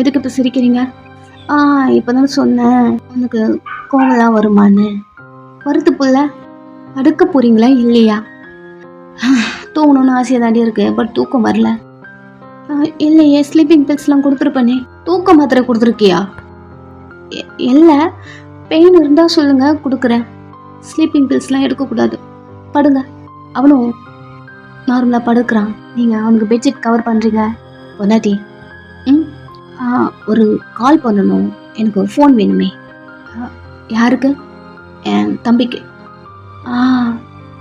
எதுக்கு இப்ப சிரிக்கிறீங்க? இப்பதானே சொன்னேன் உனக்கு கோவம்லாம் வருமானு. வருது புள்ள, அடுக்க போறீங்களா இல்லையா? தூங்கணும்னு ஆசையாக தாண்டி இருக்கு, பட் தூக்கம் வரல. இல்லையே, ஸ்லீப்பிங் பில்ஸ்லாம் கொடுத்துருப்பேனே. தூக்க மாத்திரை கொடுத்துருக்கியா? இல்லை, பெயின் இருந்தால் சொல்லுங்க, கொடுக்குறேன். ஸ்லீப்பிங் பில்ஸ்லாம் எடுக்கக்கூடாது, படுங்க. அவனும் நார்மலாக படுக்கிறான். நீங்கள் அவனுக்கு பெட்ஷீட் கவர் பண்ணுறீங்க. பொன்னாட்டி, ஒரு கால் பண்ணணும், எனக்கு ஒரு ஃபோன் வேணுமே. யாருக்கு? என் தம்பிக்கு.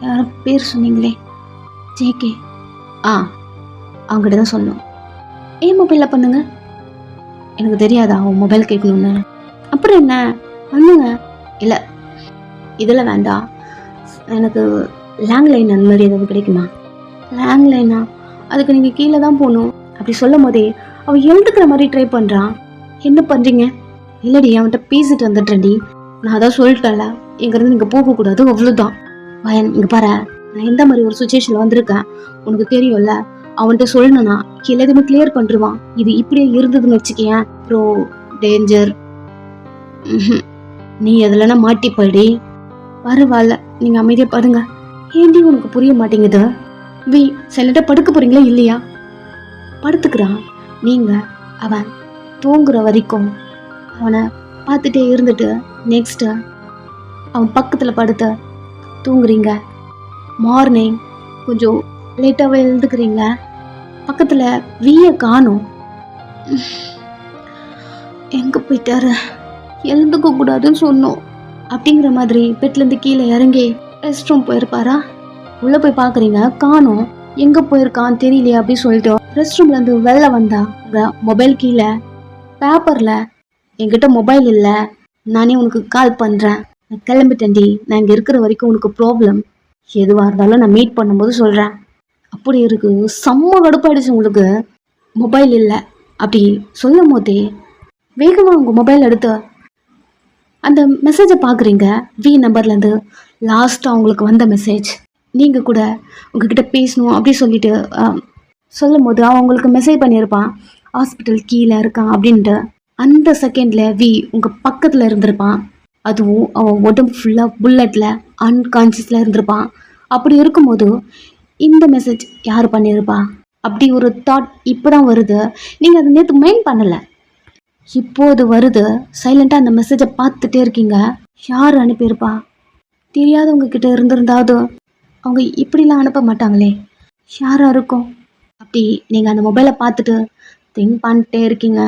யாரும் பேர் சொன்னீங்களே, ஜேகே. அவங்ககிட்ட தான் சொல்லணும். ஏன் மொபைலில் பண்ணுங்க? எனக்கு தெரியாதா அவன் மொபைல் கேட்கணுன்னு? அப்புறம் என்ன பண்ணுங்க. இல்லை, இதில் வேண்டாம், எனக்கு லேண்ட்லைன் அந்த மாதிரி ஏதாவது கிடைக்குமா? லேண்ட்லைனா? அதுக்கு நீங்கள் கீழே தான் போகணும். அப்படி சொல்லும் போதே அவன் எழுதுக்கிற மாதிரி ட்ரை பண்ணுறான். என்ன பண்ணுறீங்க? இல்லடி, அவன்கிட்ட பேசிட்டு வந்துடுறேன்டி. நான் அதான் சொல்லிட்டேன்ல, எங்கேருந்து நீங்கள் போகக்கூடாது, அவ்வளோதான். வயன், இங்கே பாரு, நான் எந்த மாதிரி ஒரு சுச்சுவேஷனில் வந்திருக்கேன் உனக்கு தெரியும்ல. அவன்கிட்ட சொல்லணும்னா எல்லாத்தையுமே கிளியர் பண்ணிருவான். இது இப்படியே இருந்ததுன்னு வச்சுக்கேன், அப்புறம் டேஞ்சர். நீ எதுலன்னா மாட்டி போயிடி. பரவாயில்ல, நீங்கள் அமைதியாக படுங்க. ஏண்டி உனக்கு புரிய மாட்டேங்குது? சைலண்டாக படுக்க போறீங்களா இல்லையா? படுத்துக்கிறான். நீங்கள் அவன் தூங்குற வரைக்கும் அவனை பார்த்துட்டே இருந்துட்டு நெக்ஸ்ட்டு அவன் பக்கத்தில் படுத்து தூங்குறீங்க. மார்னிங் கொஞ்சம் லேட்டாகவே எழுதுக்கிறீங்க. பக்கத்தில் வீய காணும். எங்கே போயிட்டாரு, எழுந்துக்க கூடாதுன்னு சொன்னோம் அப்படிங்கிற மாதிரி பெட்லேருந்து கீழே இறங்கி ரெஸ்ட் ரூம் போயிருப்பாரா? உள்ளே போய் பார்க்குறீங்க, காணும். எங்கே போயிருக்கான்னு தெரியலையே அப்படின்னு சொல்லிட்டு ரெஸ்ட் ரூம்லேருந்து வெளில வந்தா மொபைல் கீழே பேப்பரில், என்கிட்ட மொபைல் இல்லை, நானே உனக்கு கால் பண்ணுறேன், நான் கிளம்பிட்டேன்டி, நான் இங்கே இருக்கிற வரைக்கும் உனக்கு ப்ராப்ளம், எதுவாக இருந்தாலும் நான் மீட் பண்ணும்போது சொல்கிறேன். அப்படி இருக்கு, செம்ம கடுப்பாயிடுச்சு உங்களுக்கு. மொபைல் இல்லை அப்படி சொல்லும் போதே வேகமாக உங்கள் மொபைல் எடுத்து அந்த மெசேஜை பார்க்குறீங்க. வி நம்பர்லேருந்து லாஸ்ட்டாக உங்களுக்கு வந்த மெசேஜ். நீங்கள் கூட உங்ககிட்ட பேசணும் அப்படி சொல்லிட்டு சொல்லும் போது அவன் உங்களுக்கு மெசேஜ் பண்ணியிருப்பான், ஹாஸ்பிட்டல் கீழே இருக்கான் அப்படின்ட்டு. அந்த செகண்டில் வி உங்கள் பக்கத்தில் இருந்திருப்பான். அதுவும் அவன் உடம்பு ஃபுல்லாக புல்லட்டில் அன்கான்சியஸில் இருந்திருப்பான். அப்படி இருக்கும்போது இந்த மெசேஜ் யார் பண்ணியிருப்பா? அப்படி ஒரு தாட் இப்போ தான் வருது. நீங்கள் அதை நேற்று மைண்ட் பண்ணலை, இப்போது வருது. சைலண்ட்டாக அந்த மெசேஜை பார்த்துட்டே இருக்கீங்க. யார் அனுப்பியிருப்பா? தெரியாதவங்க கிட்ட இருந்திருந்தாவது அவங்க இப்படிலாம் அனுப்ப மாட்டாங்களே, யாராக இருக்கும்? அப்படி நீங்கள் அந்த மொபைலை பார்த்துட்டு திங்க் பண்ணிட்டே இருக்கீங்க.